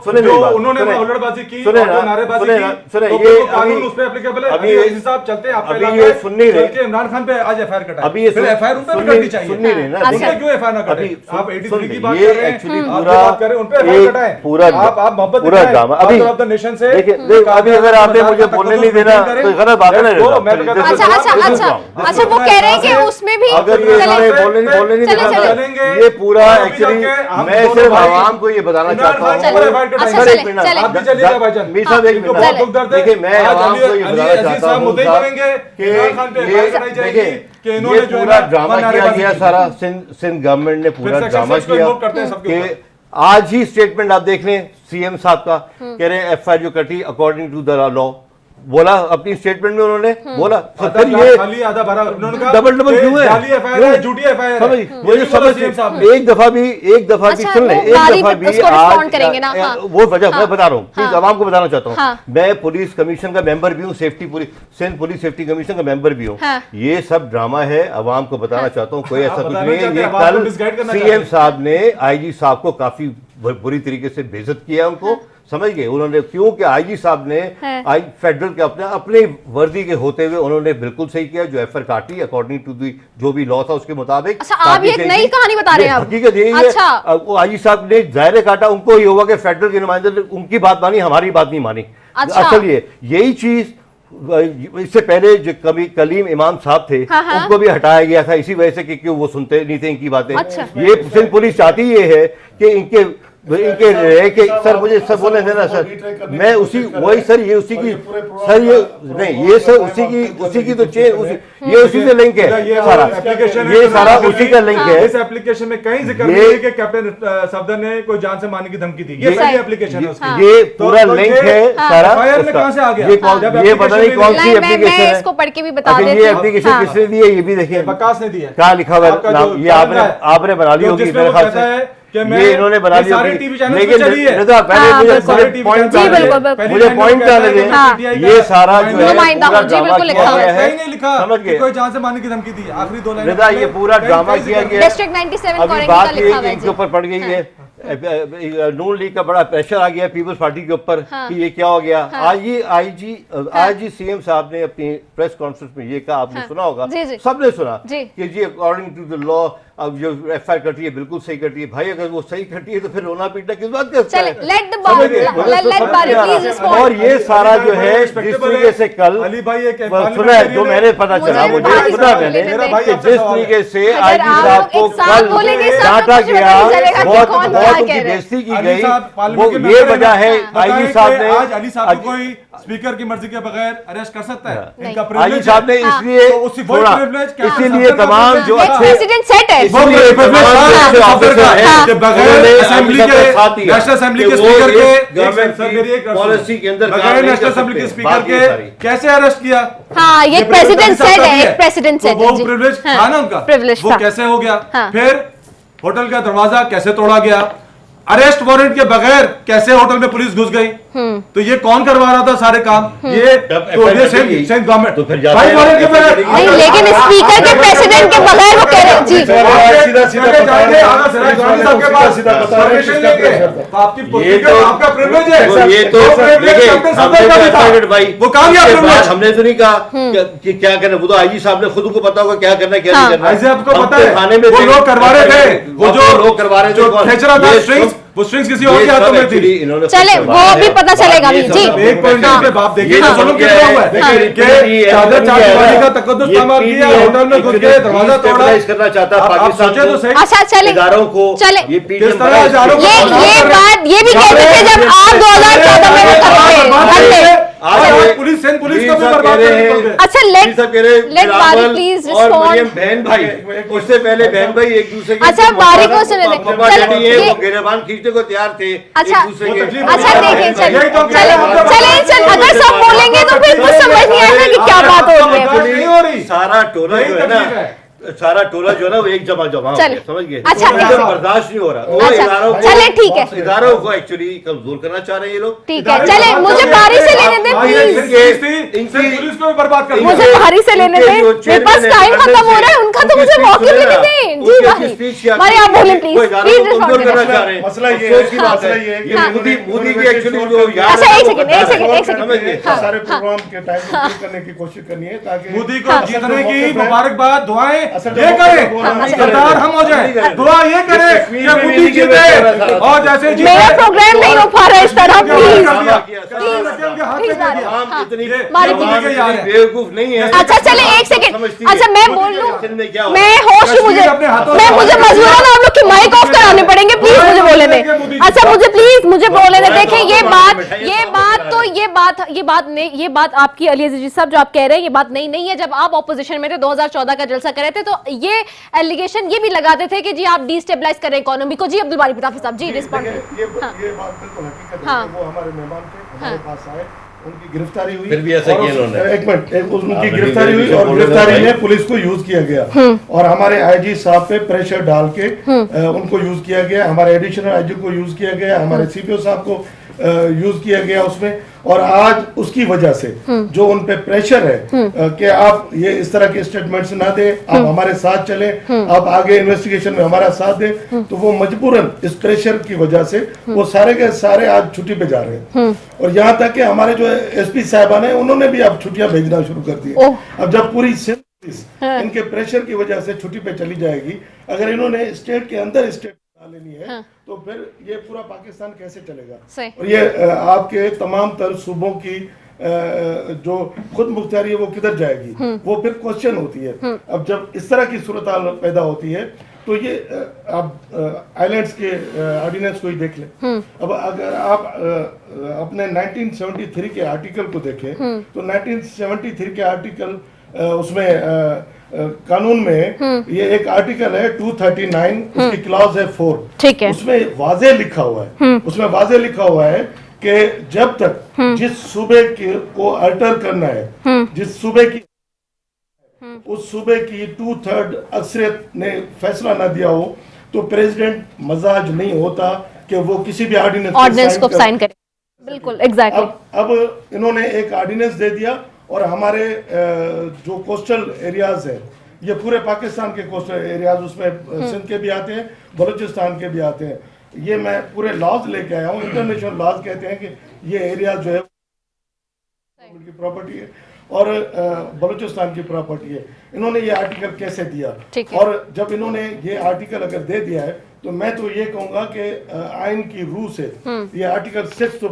सुने जो उन्होंने हुल्लड़बाजी की, नारेबाजी की, सुने तो ये कानून उस पे एप्लीकेबल है। अभी अली साहब चलते हैं, अभी ये सुन नहीं रहे, चल इमरान खान पे आज FIR कटाए, अभी ये फिर FIR उन पे भी करनी चाहिए, सुन नहीं रहे ना, उन पे क्यों FIR ना कटे? आप 83 की बात ये कर रहे हैं, एक्चुअली आप पूरा जो बात कर रहे हैं उन पे FIR कटाएं, पूरा आप मोहब्बत पूरा दिखाएं, ड्रामा। आप अभी तो अब नेशन से देखिए अभी अगर आपने मुझे बोलने नहीं देना तो गलत बात है ना। अच्छा वो कह रहे हैं कि उसमें भी अगर ये सारे बोलने नहीं देना, ये पूरा एक्चुअली मैं सिर्फ आवाम को ये बताना चाहता हूँ। अच्छा, एक मिनट आप भी चलिएगा भाईजान, मीर साहब एक मिनट, देखिए मैं आवाम को ये बताना चाहता हूँ कि देखिए ये पूरा ड्रामा किया गया सारा, सिंध गवर्नमेंट ने पूरा ड्रामा किया कि आज ही स्टेटमेंट आप देख लें CM साहब का, कह रहे हैं FIR जो कटी अकॉर्डिंग टू द लॉ, बोला अपनी स्टेटमेंट में उन्होंने बोला। तो फिर ये डबल क्यों है, झूठी FIR समझ, मुझे समझ एक दफा भी सुन ले, एक दफा भी आज वो वजह मैं बता रहा हूँ, प्लीज आवाम को बताना चाहता हूँ। मैं पुलिस कमीशन का मेंबर भी हूँ, सिंध पुलिस सेफ्टी कमीशन का मेंबर भी हूँ। ये सब ड्रामा है, आवाम को बताना चाहता हूँ, कोई ऐसा कुछ नहीं है। ये कल CM साहब ने IG साहब को काफी बुरी तरीके से बेइज्जत किया, उनको समझ गए उन्होंने, क्योंकि IG साहब ने फेडरल के अपने वर्दी के होते हुए उन्होंने बिल्कुल सही किया, जो FIR काटी अकॉर्डिंग टू दी जो भी लॉ था उसके मुताबिक। अच्छा, आप ये एक नई कहानी बता रहे हैं, हकीकत यही है। वो IG साहब ने जाहिर काटा, उनको ये हुआ कि फेडरल के नुमाइंदे ने उनकी बात मानी, हमारी बात नहीं मानी। असल यही चीज इससे पहले जो कलीम इमाम साहब थे उनको भी हटाया गया था इसी वजह से कि क्यों वो सुनते नहीं थे इनकी बातें। ये सिंध पुलिस चाहती ये है कि इनके रह के सर मुझे सब बोले देना सर, मैं उसी वही सर, ये उसी की सर, ये नहीं ये सर उसी की तो चेन ये उसी से लिंक है सारा, ये सारा उसी का लिंक है। इस एप्लीकेशन में कहीं जिक्र नहीं है कि कैप्टन सफदर ने कोई जान से मारने की धमकी दी, ये पहली एप्लीकेशन है उसकी, ये पूरा लिंक है सारा। FIR में कहाँ से आ गया? ये पता नहीं कौन सी एप्लीकेशन है, इसको पढ़ के भी बता देती हूं। ये एप्लीकेशन किसने दी है ये भी देखिए, बकास ने दिया, क्या लिखा हुआ है, ये आपने बना ली होगी मेरे ख्याल से, ये इन्होंने बना ली होगी। लेकिन रजा पहले मुझे पॉइंट आने दें, ये सारा जो है पूरा ड्रामा किया गया है, समझ गए, कोई जान से मारने की धमकी दी, आखिरी 2 लाइन रजा ये पूरा ड्रामा किया गया है। डिस्ट्रिक्ट 97 अभी बात ये कि इनके ऊपर पड़ गई है, नून लीग का बड़ा प्रेशर आ गया पीपल्स पार्टी के ऊपर कि ये क्या हो गया। आज ही CM साहब ने अपनी प्रेस कॉन्फ्रेंस में ये कहा, आपने सुना होगा, सबने सुना कि जी अकॉर्डिंग टू द लॉ अब जो FIR कटी है बिल्कुल सही कटी है। भाई अगर वो सही कटी है तो फिर रोना पीटना किस बात का है। और ये सारा जो है जिस तरीके से कल अली भाई एक सुना है, जो मैंने पता चला, मुझे सुना मैंने कि जिस तरीके से IG साहब को कल डांटा गया, बहुत उनकी बेइज्जती की गई, वो ये वजह है IG साहब ने, आज अली साहब को कोई स्पीकर की मर्जी के बगैर अरेस्ट कर सकता है, इनका IG प्रिविलेज साहब ने इसलिए छोड़ा, इसीलिए तमाम जो अच्छे प्रेसिडेंट सेट है, इसलिए नेशनल असेंबली के स्पीकर के पॉलिसी के अंदर नेशनल असेंबली के स्पीकर के कैसे अरेस्ट किया। हाँ ये प्रेसिडेंट सेट है, एक प्रेसिडेंट सेट वो प्रिविलेज था ना उनका, प्रिविलेज वो कैसे हो गया। फिर होटल का दरवाजा कैसे तोड़ा गया, अरेस्ट वारंट के बगैर कैसे होटल में पुलिस घुस गई? तो ये कौन करवा रहा था सारे काम? ये सेम गवर्नमेंट भाई वारंट के बगैर नहीं, लेकिन स्पीकर के प्रेसिडेंट के बगैर वो कह रहे हैं जी। आपका प्रिविलेज है, ये तो वो काम किया प्रिविलेज। हमने तो नहीं कहा कि क्या करना, वो तो आईजी साहब ने खुद को पता होगा क्या करना क्या नहीं करना। ऐसे आपको पता है खाने में वो लोग करवा रहे थे, वो जो लोग करवा रहे थे, जो खेच रहा था स्ट्रिंग्स, वो स्ट्रिंग्स किसी और के हाथों में थी। चले वो भी पता चलेगा अभी जी। एक पॉइंट पे बाप देखिए ना, जुल्म कितना हुआ है कि चादर चादर का तकद्दुस इस्तेमाल किया, होटल में घुस गए, दरवाजा तोड़ा। करना चाहता है पाकिस्तान सोचे तो सही। अच्छा चले इदारों को, चले ये किस तरह हजारों को ये बात ये भी कहते थे जब आप 2014 में वो करते आज पुलिस सेन पुलिस को भी बर्बाद करने निकल गए। अच्छा let बारी प्लीज और मरियम रिस्पॉन्ड। बहन भाई, उससे पहले बहन भाई एक दूसरे के अच्छा, बारी को सुने दे। चलो, ये ये- वो गिरबान खींचने को तैयार थे अच्छा, एक दूसरे के। अच्छा देखिए चले यही तो चले चले अगर सब बोलेंगे तो फिर कुछ समझ नहीं आएगा कि क्या बात हो रही है। नहीं हो रही। सारा टोला यही जो है तकलीफ ना, है। सारा टोला जो है ना वो एक जमा हो चले। गया, समझ गए? अच्छा, वो ऐसे। बर्दाश्त नहीं हो रहा। वो अच्छा, इदारों को- चले, ठीक है। इदारों को एक्चुअली कमजोर करना चाह रहे हैं ये लोग। ठीक है चले, मुझे बारी से लेने दे प्लीज, पुलिस को भी बर्बाद कर दिया। मुझे बारी से लेने दे, मेरे पास टाइम खत्म हो रहा है, उनका तो मुझे मौके लेने दें जी। बारी आप बोलें प्लीज, प्लीज रिस्पॉन्ड करें। मसला ये है कि मसला ये है कि हाँ। मोदी की एक्चुअली जो याद अच्छा, है एक वो सेकंड, बता एक रहे सेकंड, हैं। एक सेकंड। समझ गए? हाँ, सारे हाँ। प्रोग्राम के टाइम को पूरी करने की कोशिश करनी है ताकि मोदी को जीतने की मौके पे- मुबारकबाद दुआएं असल ये में करें, बोलना सरदार हम हो जाए, दुआ ये करें कि कश्मीर में मोदी नहीं जीते जीते। और जैसे जीते मेरा प्रोग्राम नहीं हो पा रहा है इस तरह प्लीज। आवाम इतनी बारी आवाम प्लीज। इतनी बेवकूफ नहीं है। अच्छा चले एक सेकंड, समझती है। अच्छा मैं बोल सिंध में क्या लूं, होता है? मैं होश ही मुझे अपने हाथों मैं से मुझे मजबूरन आप लोग की माइक ऑफ कराने पड़ेंगे प्लीज, मुझे बोले दे। अच्छा मुझे प्लीज मुझे बोले दे। देखें ये बात ये बात आपकी अली अजीज साहब जो आप कह रहे हैं ये बात नहीं है। जब आप ऑपोजिशन में थे 2014 का जलसा कर रहे थे तो ये एलिगेशन ये भी लगाते थे कि जी आप डिस्टेबलाइज कर रहे हैं इकोनॉमी को। जी अब्दुल बारी प्रतापी साहब जी रिस्पॉन्ड। ये बात बिल्कुल हकीकत है हाँ। कि वो हमारे मेहमान थे, हमारे पास आए, उनकी गिरफ्तारी हुई। फिर भी ऐसा और किया उस- इन्होंने। एक मिनट, उनकी हाँ, गिरफ्तारी हुई बिल्कुल, और बिल्कुल, गिरफ्तारी भाई। में पुलिस को यूज किया गया और हमारे आईजी साहब पे प्रेशर डाल के उनको यूज किया गया, हमारे एडिशनल आईजी को यूज किया गया, हमारे सीपीओ साहब को यूज किया गया उसमें। और आज उसकी वजह से जो उन पे प्रेशर है कि आप ये इस तरह के स्टेटमेंट्स ना दे, आप हमारे साथ चले, आप आगे इन्वेस्टिगेशन में हमारा साथ दे, तो वो मजबूरन इस प्रेशर की वजह से वो सारे के सारे आज छुट्टी पे जा रहे हैं। और यहाँ तक कि हमारे जो एसपी साहबान है उन्होंने भी अब छुट्टियां भेजना शुरू कर दी है। अब जब पूरी सिंध पुलिस इनके प्रेशर की वजह से छुट्टी पे चली जाएगी, अगर इन्होंने स्टेट के अंदर स्टेट लेनी है तो फिर ये पूरा पाकिस्तान कैसे चलेगा? सही। और ये आपके तमाम तर सूबों की जो खुद मुख्तारी है वो किधर जाएगी, वो फिर क्वेश्चन होती है। अब जब इस तरह की सूरत पैदा होती है तो ये आप आइलैंड्स के ऑर्डिनेंस को ही देख लें। अब अगर आप अपने 1973 के आर्टिकल को देखें तो 1973 के आर्टिकल उसमें कानून में ये एक आर्टिकल है 239, उसकी क्लॉज है 4। ठीक है। उसमें वाजे लिखा हुआ है, उसमें वाजे लिखा हुआ है कि जब तक जिस सूबे को अल्टर करना है, जिस सूबे की उस सूबे की 2/3 अक्सरियत ने फैसला ना दिया हो तो प्रेसिडेंट मजाज नहीं होता कि वो किसी भी ऑर्डिनेंस को साइन करे। बिल्कुल एग्जैक्टली। अब इन्होंने एक ऑर्डिनेंस दे दिया और हमारे जो कोस्टल एरियाज है, ये पूरे पाकिस्तान के कोस्टल एरियाज, उसमें सिंध के भी आते हैं, बलूचिस्तान के भी आते हैं। ये मैं पूरे लॉज लेके आया हूँ, इंटरनेशनल लॉज कहते हैं कि ये एरिया जो है उनकी प्रॉपर्टी है और बलूचिस्तान की प्रॉपर्टी है। इन्होंने ये आर्टिकल कैसे दिया? और जब इन्होंने ये आर्टिकल अगर दे दिया है तो मैं तो ये कहूंगा कि आइन की रूह से ये आर्टिकल 6 तो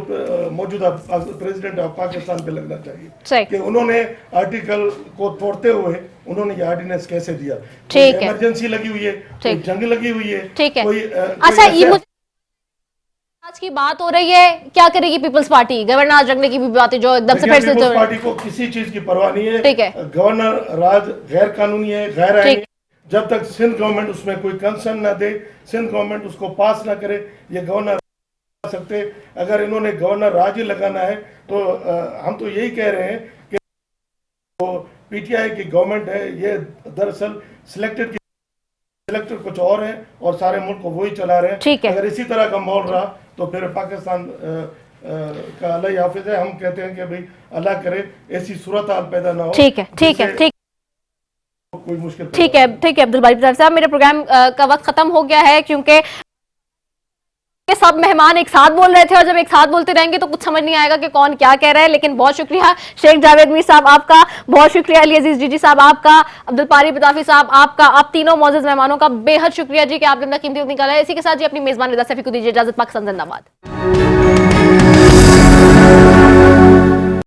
मौजूदा प्रेसिडेंट ऑफ पाकिस्तान पे लगना चाहिए कि उन्होंने आर्टिकल को तोड़ते हुए उन्होंने ये ऑर्डिनेंस कैसे दिया। इमरजेंसी लगी हुई है, जंग लगी हुई है, कोई अच्छा ये मुझे आज की बात हो रही है, क्या करेगी पीपल्स पार्टी? गवर्नर राज रखने की भी बात है जो एकदम से फिर से पीपल्स पार्टी को किसी चीज की परवाह नहीं है। ठीक है। गवर्नर राज गैर कानूनी है, गैर आईनी है। जब तक सिंध गवर्नमेंट उसमें कोई कंसर्न ना दे, सिंध गवर्नमेंट उसको पास ना करे, ये गवर्नर सकते। अगर इन्होंने गवर्नर राज ही लगाना है तो हम तो यही कह रहे हैं कि तो पीटीआई की गवर्नमेंट है, ये दरअसल सिलेक्टेड इलेक्टेड कुछ और है और सारे मुल्क को वही चला रहे हैं। ठीक है। अगर इसी तरह का माहौल रहा तो फिर पाकिस्तान का अल्लाह ही हाफिज है। हम कहते हैं कि भाई अल्लाह करे ऐसी सूरत हाल पैदा ना हो। ठीक है, ठीक है, ठीक कोई मुश्किल ठीक है, ठीक है। अब्दुल बारी प्रताप साहब, मेरे प्रोग्राम का वक्त खत्म हो गया है, क्योंकि सब मेहमान एक साथ बोल रहे थे और जब एक साथ बोलते रहेंगे तो कुछ समझ नहीं आएगा कि कौन क्या कह रहा है। लेकिन बहुत शुक्रिया शेख जावेद मीर साहब आपका, बहुत शुक्रिया अली अजीज जीजी साहब आपका, अब्दुल बारी प्रतापी साहब आपका, आप तीनों मौजूद मेहमानों का बेहद शुक्रिया जी कि आपने अपना कीमती वक्त निकाला है। इसी के साथ जी अपनी मेजबान रिदा सफी को दीजिए इजाजत। पाकिस्तान जिंदाबाद।